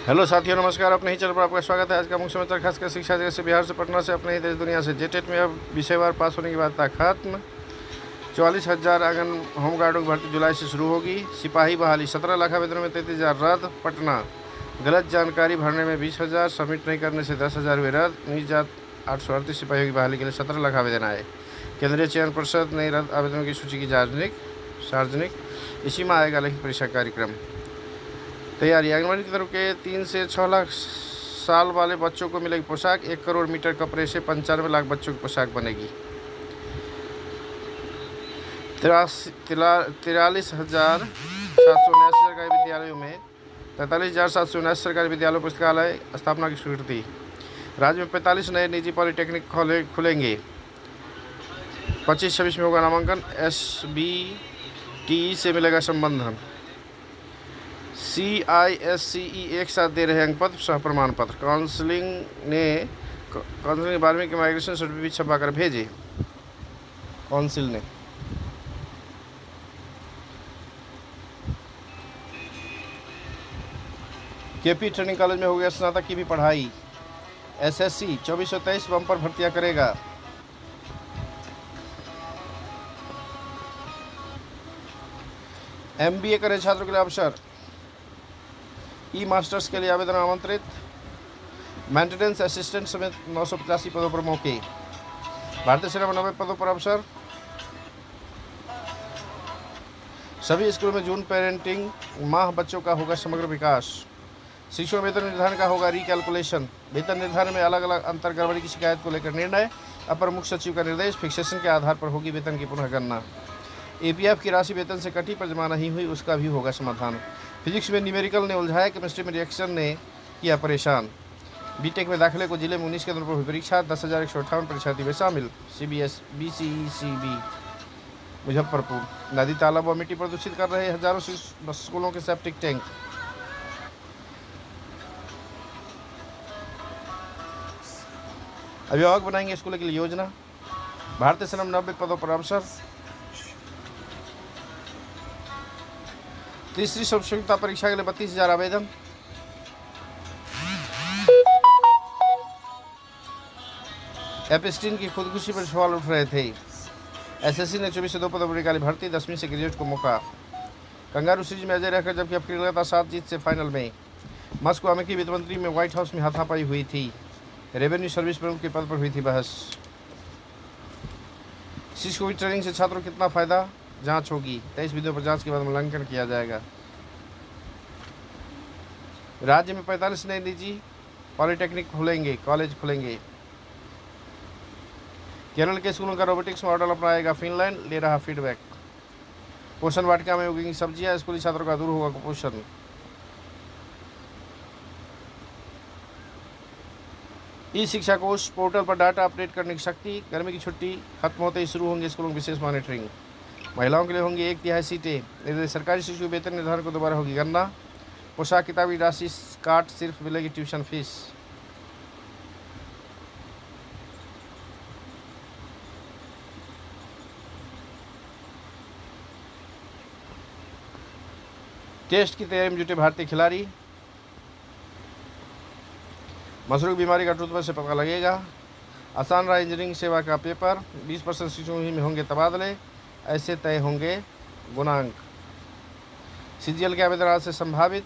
Hello साथियों, नमस्कार। अपने ही चैनल पर आपका स्वागत है। आज का मुख्य समाचार खासकर शिक्षा जगत से, बिहार से, पटना से, अपने ही देश दुनिया से। जेटेट में अब विषयवार पास होने की बात था खत्म। 44,000 आंगन होमगार्डों की भर्ती जुलाई से शुरू होगी। सिपाही बहाली 17 लाख आवेदनों में 33,000 रद्द। पटना गलत जानकारी भरने में 20,000, सबमिट नहीं करने से 10,000 हुए रद्द। नीच जात 838 सिपाहियों की बहाली के लिए 17 लाख आवेदन आए। केंद्रीय चयन परिषद ने रद्द आवेदनों की सूची की सार्वजनिक। इसी में आएगा लिखित परीक्षा कार्यक्रम। तैयारी आंगनबाड़ी की तरफ के 3 से 6 लाख साल वाले बच्चों को मिलेगी पोशाक। 1 करोड़ मीटर कपड़े से 95 लाख बच्चों की पोशाक बनेगी। 43,779 सरकारी विद्यालयों में 43,779 सरकारी विद्यालयों पुस्तकालय स्थापना की स्वीकृति। राज्य में 45 नए निजी पॉलिटेक्निक खुलेंगे। 25-26 में होगा नामांकन। SBTE से मिलेगा संबंधन। CISCE एक साथ दे रहे अंक पत्र, सह प्रमाण पत्र। काउंसिलिंग 12वीं के माइग्रेशन सर्टिफिकेट छपाकर भेजे। काउंसिल ने KP ट्रेनिंग कॉलेज में हो गया स्नातक की भी पढ़ाई। SSC 2423 बम्पर भर्तियां करेगा। MBA करे छात्रों के लिए अवसर। मास्टर्स के लिए आवेदन आमंत्रित। मेंटेनेंस असिस्टेंट समेत 985 पदों पर मौके। भारतीय सेना में 90 पदों पर अवसर। सभी स्कूलों में जून पेरेंटिंग माह बच्चों का होगा समग्र विकास। शिक्षकों वेतन निर्धारण का होगा रिकैलकुलेशन। वेतन निर्धारण में अलग अलग अंतर गड़बड़ी की शिकायत को लेकर निर्णय। अपर मुख्य सचिव का निर्देश। फिक्सेशन के आधार पर होगी वेतन की पुनः गणना। APF की राशि वेतन से कटी पर जमा नहीं हुई, उसका भी होगा समाधान। फिजिक्स में न्यूमेरिकल ने उलझाया, केमिस्ट्री में रिएक्शन ने किया परेशान। बीटेक में दाखिले को जिले में 19 केंद्रों पर हुई परीक्षा। 10,158 परीक्षार्थी में शामिल। BCECB मुजफ्फरपुर। नदी तालाब व मिट्टी प्रदूषित कर रहे हजारों स्कूलों के सेप्टिक टैंक। अभिभावक बनाएंगे स्कूलों के लिए योजना। भारतीय सेना में 90 पदों पर अवसर। तीसरी संक्षिप्ता परीक्षा के लिए 32,000 आवेदन। एपस्टीन की खुदकुशी पर सवाल उठ रहे थे। SSC ने 24 से 2 पदों पर निकाली भर्ती। 10वीं से ग्रेजुएट को मौका। कंगारू सीरीज में अजय रहकर जबकि अफ्रीका लगातार 7 जीत से फाइनल में। मस्को अमेरिकी वित्त मंत्री में व्हाइट हाउस में हाथापाई हुई थी। रेवेन्यू सर्विस प्रमुख के पद पर हुई थी बहस। शिक्षकों की ट्रेनिंग से छात्रों को कितना फायदा, जांच होगी। 23 विधियों पर जांच के बाद मूल्यांकन किया जाएगा। राज्य में 45 नए निजी पॉलिटेक्निक कॉलेज खुलेंगे। केरल के स्कूलों का रोबोटिक्स मॉडल अपनाएगा फिनलैंड, ले रहा फीडबैक। पोषण वाटिका में उगेंगी सब्जियां, स्कूली छात्रों का दूर होगा कुपोषण। शिक्षा कोष पोर्टल पर डाटा अपडेट करने की शक्ति। गर्मी की छुट्टी खत्म होते ही शुरू होंगे स्कूलों की विशेष मॉनिटरिंग। महिलाओं के लिए होंगी 1/3 सीटें। सरकारी शिशु वेतन निर्धारण को दोबारा होगी गणना। पोशाक किताब की राशि काट सिर्फ मिलेगी ट्यूशन फीस। टेस्ट की तैयारी में जुटे भारतीय खिलाड़ी। मशरूम बीमारी का टूथब्रश से पता लगेगा। आसान रहा इंजीनियरिंग सेवा का पेपर। 20% शिक्षकों ही में होंगे तबादले, ऐसे तय होंगे गुणांक। CGL के आवेदन आज से संभावित।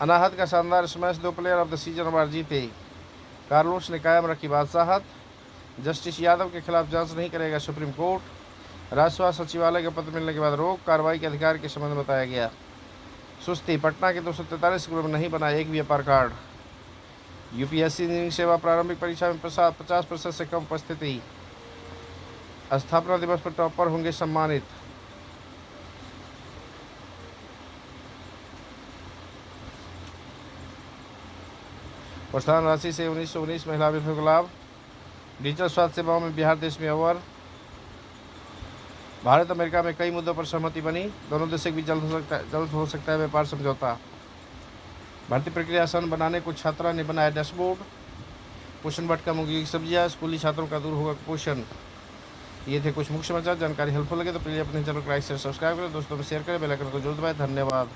अनाहत का शानदार smash, 2 player of the season award जीते। कार्लोस ने कायम रखी बादशाहत। जस्टिस यादव के खिलाफ जांच नहीं करेगा सुप्रीम कोर्ट। राजस्व सचिवालय का पत्र मिलने के बाद रोक कार्रवाई के अधिकार के संबंध में बताया गया। सुस्ती, पटना के 243 स्कूलों में नहीं बना एक भी अपार कार्ड। UPSC इंजीनियरिंग सेवा प्रारंभिक परीक्षा में 50% से कम उपस्थिति। स्थापना दिवस पर टॉपर होंगे सम्मानित। प्रोत्साहन राशि से 1919 महिला अभ्यर्थियों को लाभ। डिजिटल स्वास्थ्य सेवाओं में बिहार देश में अव्वल। भारत अमेरिका में कई मुद्दों पर सहमति बनी। दोनों देशों के बीच जल्द हो सकता है व्यापार समझौता। भर्ती प्रक्रिया आसान बनाने को छात्रा ने बनाया डैशबोर्ड। पोषण वाटिका में उगेगी सब्जियां, स्कूली छात्रों का दूर होगा कुपोषण। ये थे कुछ मुख्य समाचार। जानकारी हेल्पफुल लगे तो प्लीज़ अपने चैनल को लाइक शेयर सब्सक्राइब करें, दोस्तों में शेयर करें, बेल आइकन को जरूर दबाएं। धन्यवाद।